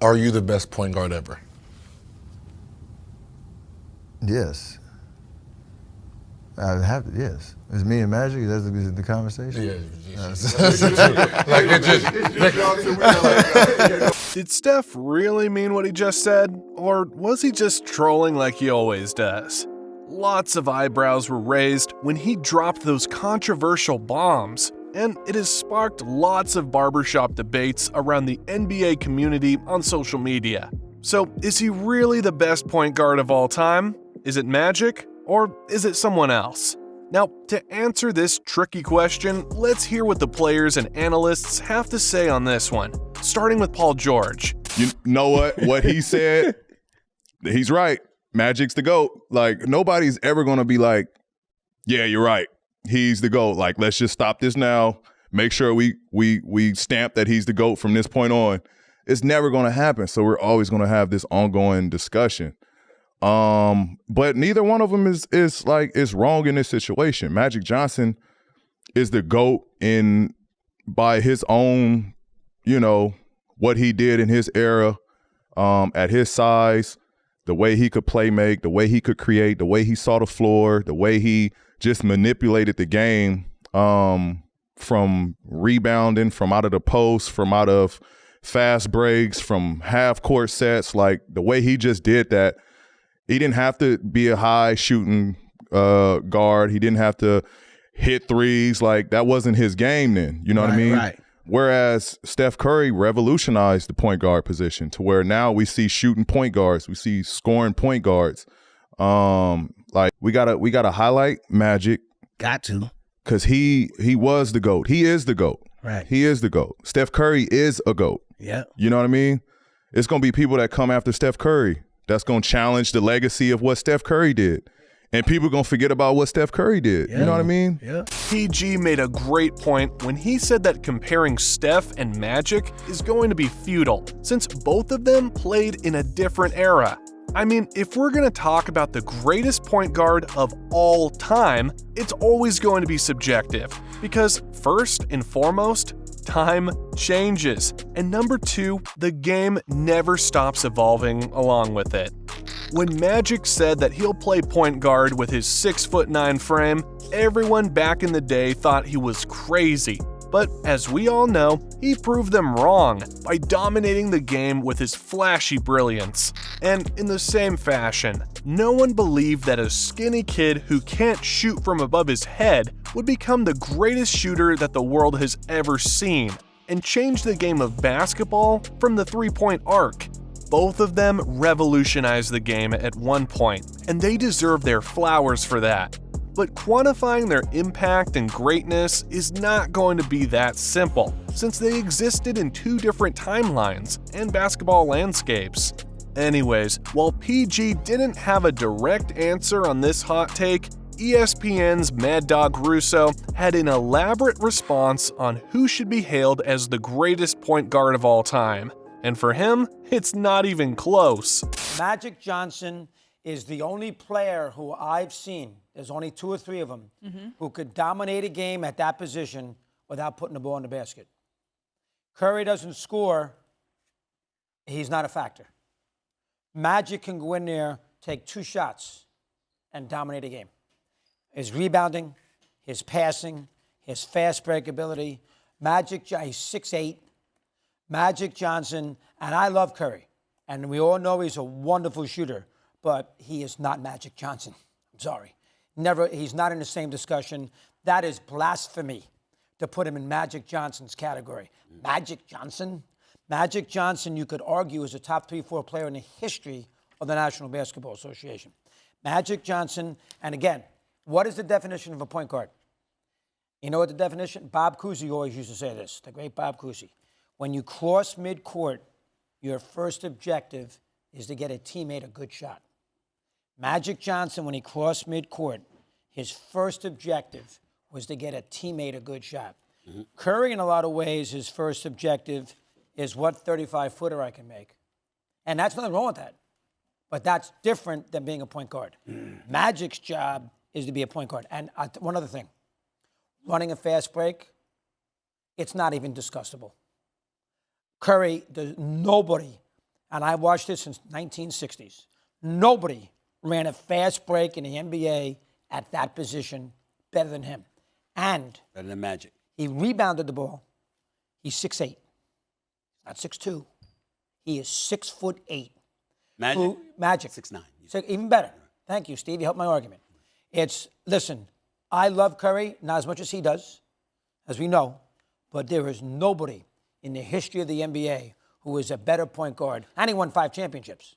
Are you the best point guard ever? Yes. I have to, yes. It's me and Magic, that's the conversation? Did Steph really mean what he just said? Or was he just trolling like he always does? Lots of eyebrows were raised when he dropped those controversial bombs, and it has sparked lots of barbershop debates around the NBA community on social media. So, is he really the best point guard of all time? Is it Magic? Or is it someone else? Now, to answer this tricky question, let's hear what the players and analysts have to say on this one, starting with Paul George. You know what? What he said, he's right. Magic's the GOAT. Like, nobody's ever going to be like, yeah, you're right. He's the GOAT. Like, let's just stop this now. Make sure we stamp that he's the GOAT from this point on. It's never going to happen. So we're always going to have this ongoing discussion. But neither one of them is wrong in this situation. Magic Johnson is the GOAT by his own, what he did in his era, at his size, the way he could play make, the way he could create, the way he saw the floor, the way he just manipulated the game, from rebounding, from out of the post, from out of fast breaks, from half court sets, like the way he just did that. He didn't have to be a high shooting guard. He didn't have to hit threes. Like, that wasn't his game then. You know what I mean? Right. Whereas Steph Curry revolutionized the point guard position to where now we see shooting point guards. We see scoring point guards. Like, we gotta highlight Magic. Got to. Because he was the GOAT. He is the GOAT. Right. He is the GOAT. Steph Curry is a GOAT. Yeah. You know what I mean? It's going to be people that come after Steph Curry that's going to challenge the legacy of what Steph Curry did. And people are going to forget about what Steph Curry did. Yeah. You know what I mean? Yeah. PG made a great point when he said that comparing Steph and Magic is going to be futile, since both of them played in a different era. I mean, if we're going to talk about the greatest point guard of all time, it's always going to be subjective, because first and foremost, time changes, and number two, the game never stops evolving along with it. When Magic said that he'll play point guard with his 6'9" frame, everyone back in the day thought he was crazy. But as we all know, he proved them wrong by dominating the game with his flashy brilliance. And in the same fashion, no one believed that a skinny kid who can't shoot from above his head would become the greatest shooter that the world has ever seen, and change the game of basketball from the three-point arc. Both of them revolutionized the game at one point, and they deserve their flowers for that. But quantifying their impact and greatness is not going to be that simple, since they existed in two different timelines and basketball landscapes. Anyways, while PG didn't have a direct answer on this hot take, ESPN's Mad Dog Russo had an elaborate response on who should be hailed as the greatest point guard of all time. And for him, it's not even close. Magic Johnson is the only player who I've seen, there's only two or three of them, who could dominate a game at that position without putting the ball in the basket. Curry doesn't score, he's not a factor. Magic can go in there, take two shots, and dominate a game. His rebounding, his passing, his fast break ability. Magic, he's 6'8". Magic Johnson, and I love Curry, and we all know he's a wonderful shooter, but he is not Magic Johnson. I'm sorry. He's not in the same discussion. That is blasphemy to put him in Magic Johnson's category. Magic Johnson? Magic Johnson, you could argue, is a top 3-4 player in the history of the National Basketball Association. Magic Johnson, and again, what is the definition of a point guard? You know what the definition? Bob Cousy always used to say this, the great Bob Cousy. When you cross midcourt, your first objective is to get a teammate a good shot. Magic Johnson, when he crossed midcourt, his first objective was to get a teammate a good shot. Curry, in a lot of ways, his first objective is what 35-footer I can make. And that's nothing wrong with that. But that's different than being a point guard. Magic's job is to be a point guard. And one other thing, running a fast break, it's not even discussable. Curry, nobody and I watched it since 1960s. Nobody ran a fast break in the NBA at that position better than him. And Better than Magic. he rebounded the ball. He's 6'8", not 6'2". He is 6'8". Magic? Magic. 6'9". So even better. Thank you, Steve. You helped my argument. Listen, I love Curry, not as much as he does, as we know, but there is nobody in the history of the NBA who is a better point guard. And he won 5 championships.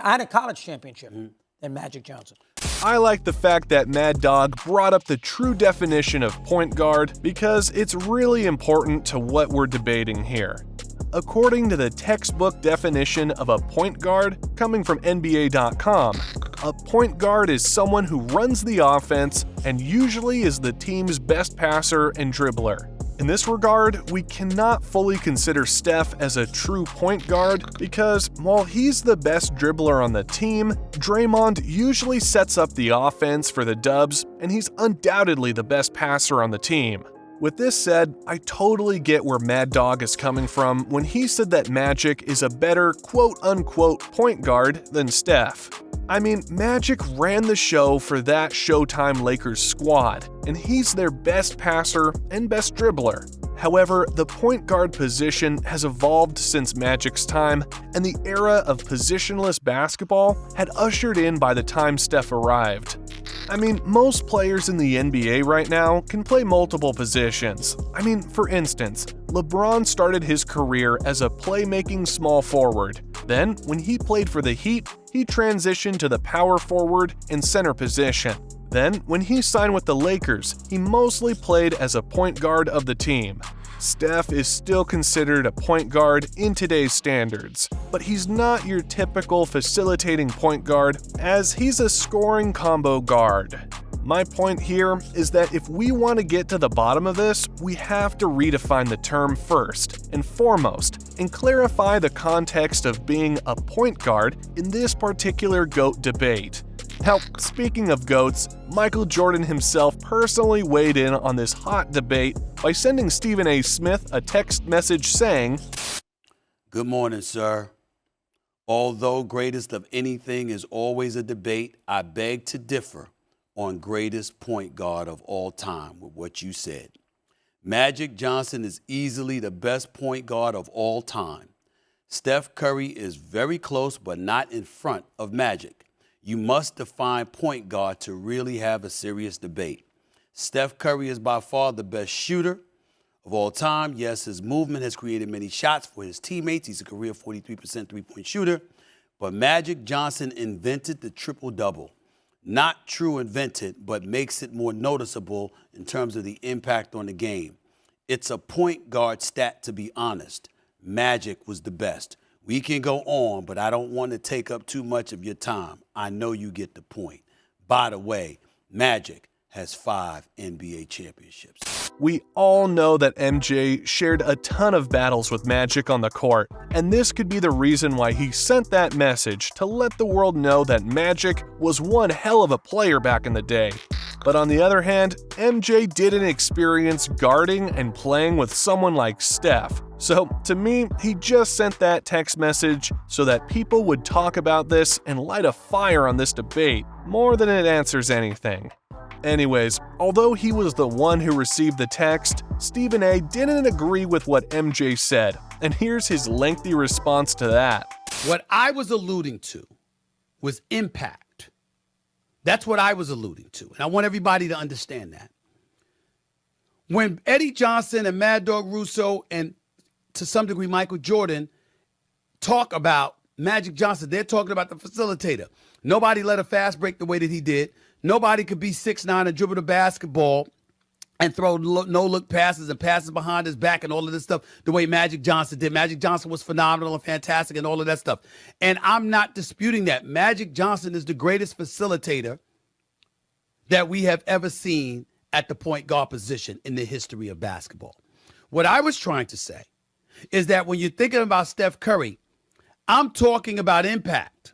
And a college championship than Magic Johnson. I like the fact that Mad Dog brought up the true definition of point guard because it's really important to what we're debating here. According to the textbook definition of a point guard coming from NBA.com, a point guard is someone who runs the offense and usually is the team's best passer and dribbler. In this regard, we cannot fully consider Steph as a true point guard because while he's the best dribbler on the team, Draymond usually sets up the offense for the Dubs, and he's undoubtedly the best passer on the team. With this said, I totally get where Mad Dog is coming from when he said that Magic is a better quote-unquote point guard than Steph. I mean, Magic ran the show for that Showtime Lakers squad, and he's their best passer and best dribbler. However, the point guard position has evolved since Magic's time, and the era of positionless basketball had ushered in by the time Steph arrived. I mean, most players in the NBA right now can play multiple positions. I mean, for instance, LeBron started his career as a playmaking small forward. Then, when he played for the Heat, he transitioned to the power forward and center position. Then, when he signed with the Lakers, he mostly played as a point guard of the team. Steph is still considered a point guard in today's standards, but he's not your typical facilitating point guard as he's a scoring combo guard. My point here is that if we want to get to the bottom of this, we have to redefine the term first and foremost and clarify the context of being a point guard in this particular GOAT debate. Now, speaking of GOATs, Michael Jordan himself personally weighed in on this hot debate by sending Stephen A. Smith a text message saying, Good morning, sir. Although greatest of anything is always a debate, I beg to differ on greatest point guard of all time with what you said. Magic Johnson is easily the best point guard of all time. Steph Curry is very close, but not in front of Magic. You must define point guard to really have a serious debate. Steph Curry is by far the best shooter of all time. Yes, his movement has created many shots for his teammates. He's a career 43% three-point shooter. But Magic Johnson invented the triple-double. Not true invented, but makes it more noticeable in terms of the impact on the game. It's a point guard stat, to be honest. Magic was the best. We can go on, but I don't want to take up too much of your time. I know you get the point. By the way, Magic has 5 NBA championships. We all know that MJ shared a ton of battles with Magic on the court, and this could be the reason why he sent that message to let the world know that Magic was one hell of a player back in the day. But on the other hand, MJ didn't experience guarding and playing with someone like Steph. So, to me, he just sent that text message so that people would talk about this and light a fire on this debate, more than it answers anything. Anyways, although he was the one who received the text, Stephen A. didn't agree with what MJ said, and here's his lengthy response to that. What I was alluding to was impact. That's what I was alluding to, and I want everybody to understand that. When Eddie Johnson and Mad Dog Russo and to some degree Michael Jordan talk about Magic Johnson, they're talking about the facilitator. Nobody led a fast break the way that he did. Nobody could be 6'9" and dribble the basketball and throw no-look passes and passes behind his back and all of this stuff the way Magic Johnson did. Magic Johnson was phenomenal and fantastic and all of that stuff. And I'm not disputing that. Magic Johnson is the greatest facilitator that we have ever seen at the point guard position in the history of basketball. What I was trying to say is that when you're thinking about Steph Curry, I'm talking about impact.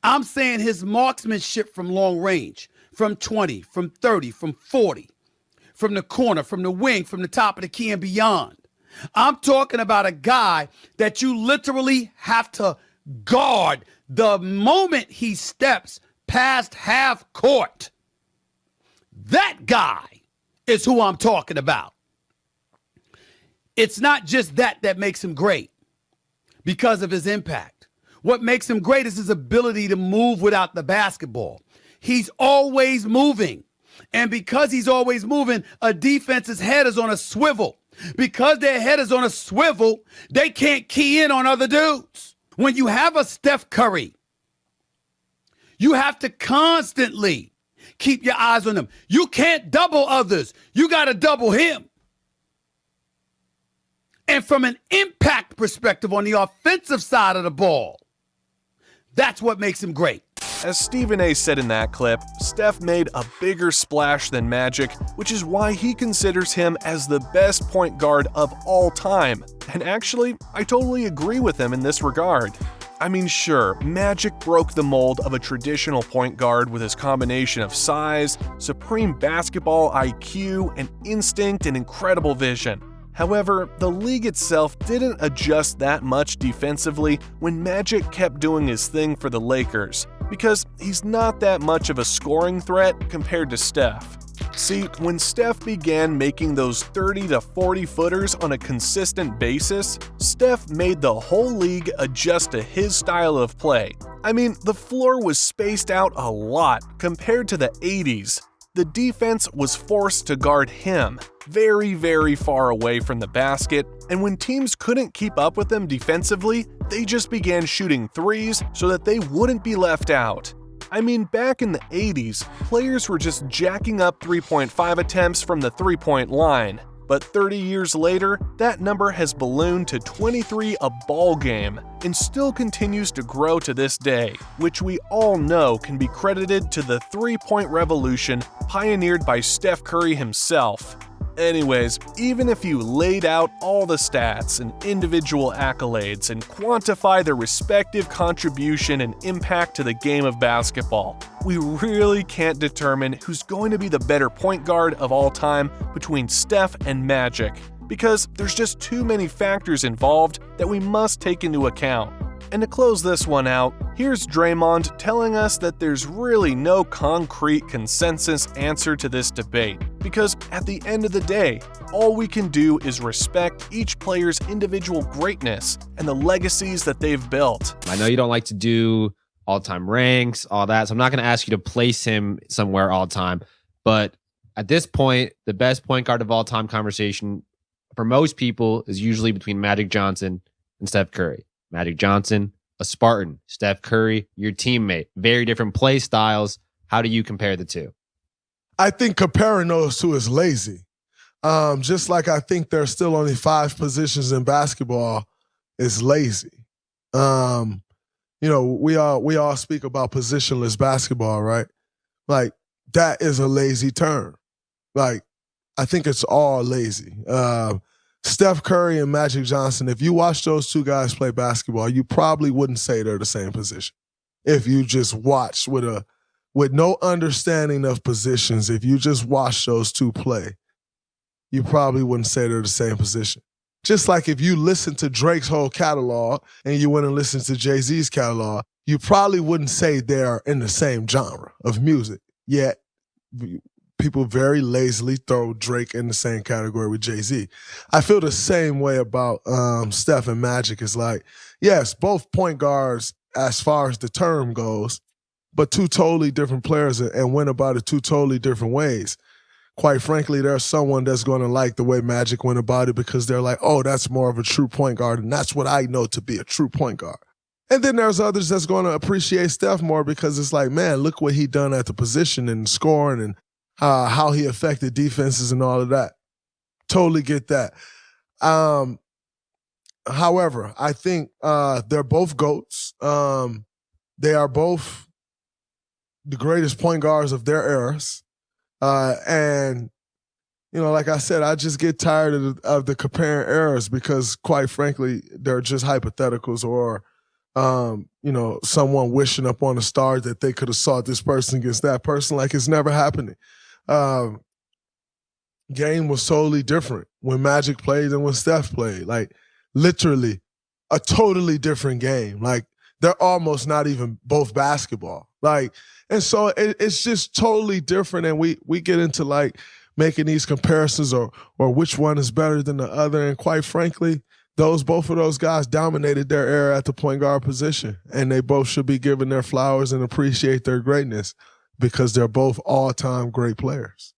I'm saying his marksmanship from long range, from 20, from 30, from 40, from the corner, from the wing, from the top of the key and beyond. I'm talking about a guy that you literally have to guard the moment he steps past half court. That guy is who I'm talking about. It's not just that makes him great because of his impact. What makes him great is his ability to move without the basketball. He's always moving. And because he's always moving, a defense's head is on a swivel. Because their head is on a swivel, they can't key in on other dudes. When you have a Steph Curry, you have to constantly keep your eyes on him. You can't double others. You got to double him. And from an impact perspective on the offensive side of the ball, that's what makes him great. As Stephen A said in that clip, Steph made a bigger splash than Magic, which is why he considers him as the best point guard of all time. And actually, I totally agree with him in this regard. I mean, sure, Magic broke the mold of a traditional point guard with his combination of size, supreme basketball IQ, and instinct and incredible vision. However, the league itself didn't adjust that much defensively when Magic kept doing his thing for the Lakers, because he's not that much of a scoring threat compared to Steph. See, when Steph began making those 30 to 40 footers on a consistent basis, Steph made the whole league adjust to his style of play. I mean, the floor was spaced out a lot compared to the 80s. The defense was forced to guard him very, very far away from the basket, and when teams couldn't keep up with them defensively, they just began shooting threes so that they wouldn't be left out. I mean, back in the 80s, players were just jacking up 3.5 attempts from the three-point line. But 30 years later, that number has ballooned to 23 a ball game and still continues to grow to this day, which we all know can be credited to the three-point revolution pioneered by Steph Curry himself. Anyways, even if you laid out all the stats and individual accolades and quantify their respective contribution and impact to the game of basketball, we really can't determine who's going to be the better point guard of all time between Steph and Magic, because there's just too many factors involved that we must take into account. And to close this one out, here's Draymond telling us that there's really no concrete consensus answer to this debate, because at the end of the day, all we can do is respect each player's individual greatness and the legacies that they've built. I know you don't like to do all-time ranks, all that, so I'm not going to ask you to place him somewhere all-time, but at this point, the best point guard of all-time conversation for most people is usually between Magic Johnson and Steph Curry. Magic Johnson, a Spartan. Steph Curry, your teammate. Very different play styles. How do you compare the two? I think comparing those two is lazy. Just like I think there's still only 5 positions in basketball is lazy. We all speak about positionless basketball, right? Like, that is a lazy term. Like, I think it's all lazy. Steph Curry and Magic Johnson, if you watch those two guys play basketball, you probably wouldn't say they're the same position. If you just watch with no understanding of positions, if you just watch those two play, you probably wouldn't say they're the same position. Just like if you listen to Drake's whole catalog and you went and listened to Jay-Z's catalog, you probably wouldn't say they're in the same genre of music. Yet, people very lazily throw Drake in the same category with Jay-Z. I feel the same way about Steph and Magic. It's like, yes, both point guards as far as the term goes, but two totally different players and went about it two totally different ways. Quite frankly, there's someone that's going to like the way Magic went about it because they're like, oh, that's more of a true point guard, and that's what I know to be a true point guard. And then there's others that's going to appreciate Steph more because it's like, man, look what he done at the position and scoring and how he affected defenses and all of that. Totally get that. However, I think they're both GOATs. They are both the greatest point guards of their eras. And, like I said, I just get tired of the comparing eras because, quite frankly, they're just hypotheticals or, someone wishing up on a star that they could have saw this person against that person. Like, it's never happening. Game was totally different when Magic played and when Steph played. Like, literally a totally different game. Like, they're almost not even both basketball. Like, and so it's just totally different. And we get into like making these comparisons or which one is better than the other. And quite frankly, both of those guys dominated their era at the point guard position. And they both should be given their flowers and appreciate their greatness because they're both all-time great players.